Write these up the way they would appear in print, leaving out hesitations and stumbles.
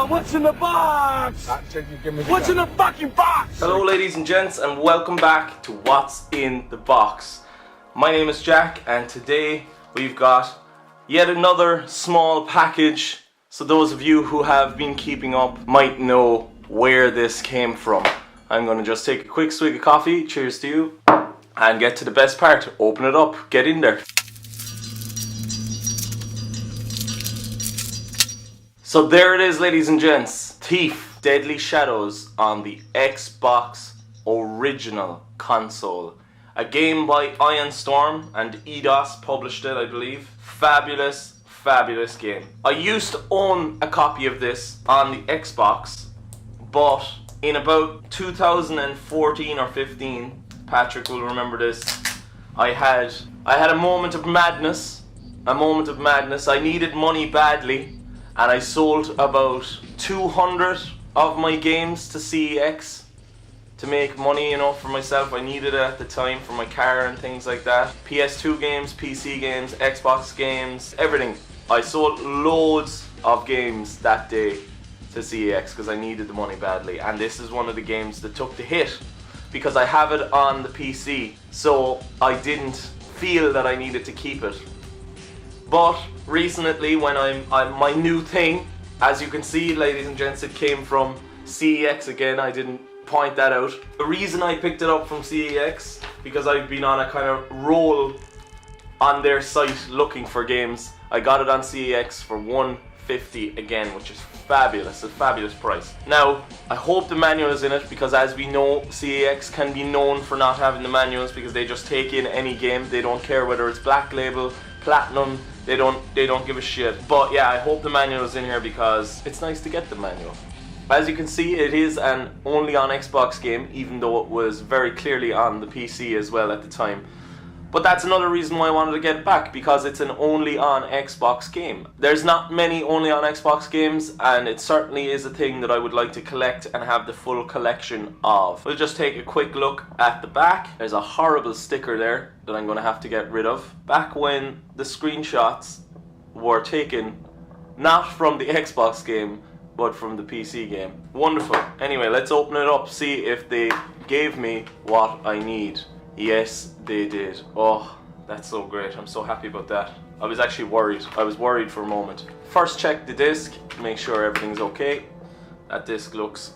What's in the box? What's in the fucking box? Hello ladies and gents, and welcome back to What's in the Box. My name is Jack, and today we've got yet another small package, so those of you who have been keeping up might know where this came from. I'm going to just take a quick swig of coffee, cheers to you, and get to the best part. Open it up, get in there. So there it is, ladies and gents. Thief, Deadly Shadows on the Xbox original console. A game by Iron Storm, and Eidos published it, I believe. Fabulous, fabulous game. I used to own a copy of this on the Xbox, but in about 2014 or 15, Patrick will remember this, I had a moment of madness. I needed money badly, and I sold about 200 of my games to CEX to make money, you know, for myself. I needed it at the time for my car and things like that. PS2 games, PC games, Xbox games, everything. I sold loads of games that day to CEX because I needed the money badly, and this is one of the games that took the hit because I have it on the PC, so I didn't feel that I needed to keep it. But recently, when my new thing, as you can see, ladies and gents, it came from CEX again. I didn't point that out. The reason I picked it up from CEX, because I've been on a kind of roll on their site looking for games. I got it on CEX for $150 again, which is fabulous, a fabulous price. Now, I hope the manual is in it, because as we know, CEX can be known for not having the manuals because they just take in any game. They don't care whether it's Black Label, Platinum, they don't give a shit. But yeah, I hope the manual is in here because it's nice to get the manual. As you can see, it is an only on Xbox game, even though it was very clearly on the PC as well at the time. But that's another reason why I wanted to get it back, because it's an only on Xbox game. There's not many only on Xbox games, and it certainly is a thing that I would like to collect and have the full collection of. We'll just take a quick look at the back. There's a horrible sticker there that I'm going to have to get rid of. Back when the screenshots were taken not from the Xbox game, but from the PC game. Wonderful. Anyway, let's open it up, see if they gave me what I need. Yes, they did. Oh, that's so great. I'm so happy about that. I was actually worried. I was worried for a moment. First, check the disc, make sure everything's okay. That disc looks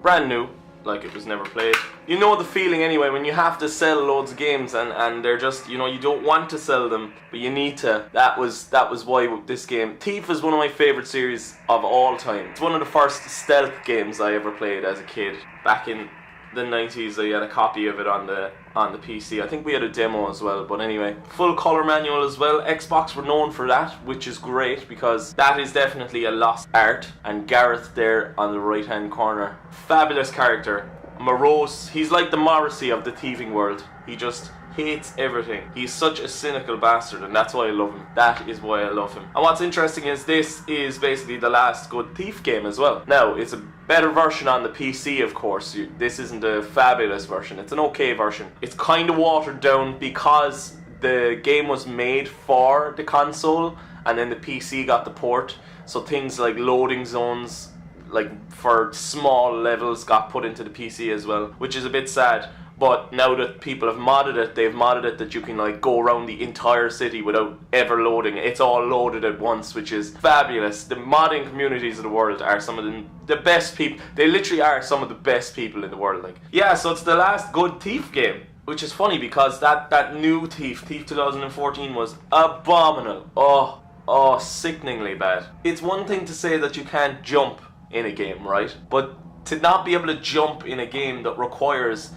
brand new, like it was never played. You know the feeling anyway when you have to sell loads of games and they're just, you know, you don't want to sell them, but you need to. That was why this game. Thief is one of my favorite series of all time. It's one of the first stealth games I ever played as a kid. Back in the 90s, I had a copy of it on the PC. I think we had a demo as well, but anyway. Full color manual as well. Xbox were known for that, which is great because that is definitely a lost art. And Gareth there on the right hand corner. Fabulous character. Morose. He's like the Morrissey of the thieving world. He just hates everything. He's such a cynical bastard, and that's why I love him. That is why I love him. And what's interesting is this is basically the last good Thief game as well. Now, it's a better version on the PC, of course. This isn't a fabulous version. It's an okay version. It's kind of watered down because the game was made for the console, and then the PC got the port. So things like loading zones, like for small levels, got put into the PC as well, which is a bit sad. But now that people have modded it, they've modded it that you can like go around the entire city without ever loading. It's all loaded at once, which is fabulous. The modding communities of the world are some of the best people. They literally are some of the best people in the world. Like, yeah, so it's the last good Thief game, which is funny because that new Thief 2014 was abominable. Oh, sickeningly bad. It's one thing to say that you can't jump in a game, right? But to not be able to jump in a game that requires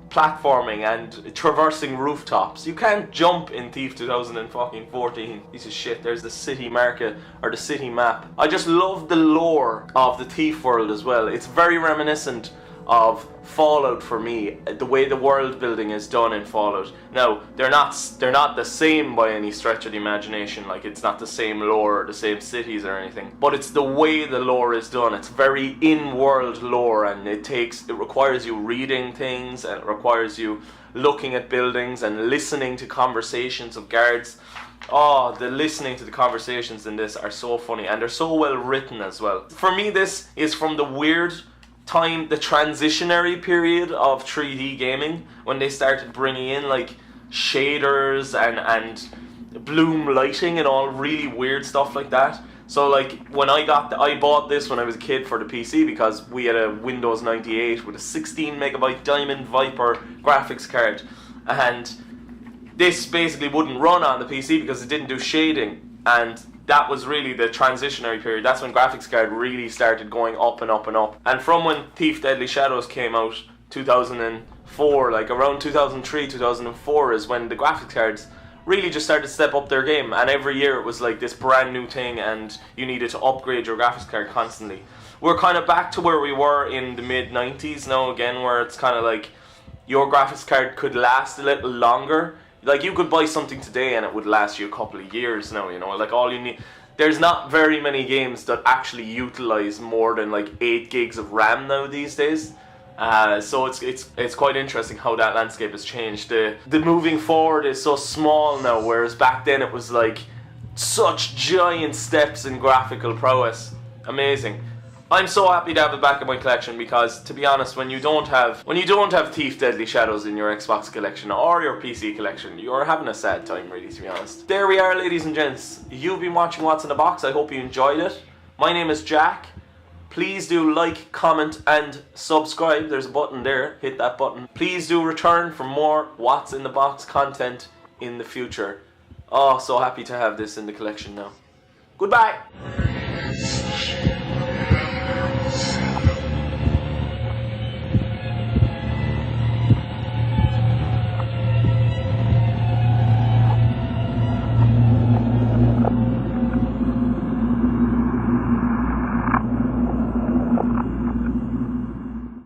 platforming and traversing rooftops. You can't jump in Thief 2014. Piece of shit. There's the city market, or the city map. I just love the lore of the Thief world as well. It's very reminiscent of Fallout for me, the way the world building is done in Fallout. Now, they're not the same by any stretch of the imagination. Like, it's not the same lore or the same cities or anything, but it's the way the lore is done. It's very in-world lore, and it requires you reading things, and it requires you looking at buildings and listening to conversations of guards. Oh, the listening to the conversations in this are so funny, and they're so well written as well. For me, this is from the weird time, the transitionary period of 3D gaming, when they started bringing in like shaders and bloom lighting and all really weird stuff like that. So like when I bought this when I was a kid for the PC because we had a Windows 98 with a 16 megabyte Diamond Viper graphics card, and this basically wouldn't run on the PC because it didn't do shading, and that was really the transitionary period. That's when graphics card really started going up and up and up. And from when Thief Deadly Shadows came out, 2004, like around 2003, 2004 is when the graphics cards really just started to step up their game, and every year it was like this brand new thing and you needed to upgrade your graphics card constantly. We're kind of back to where we were in the mid 90s now again, where it's kind of like your graphics card could last a little longer. Like you could buy something today and it would last you a couple of years now, you know, like all you need. There's not very many games that actually utilize more than like 8 gigs of RAM now these days. So it's quite interesting how that landscape has changed. The moving forward is so small now, whereas back then it was like such giant steps in graphical prowess. Amazing. I'm so happy to have it back in my collection because, to be honest, when you don't have Thief Deadly Shadows in your Xbox collection or your PC collection, you're having a sad time, really, to be honest. There we are, ladies and gents. You've been watching What's in the Box. I hope you enjoyed it. My name is Jack. Please do like, comment and subscribe. There's a button there. Hit that button. Please do return for more What's in the Box content in the future. Oh, so happy to have this in the collection now. Goodbye.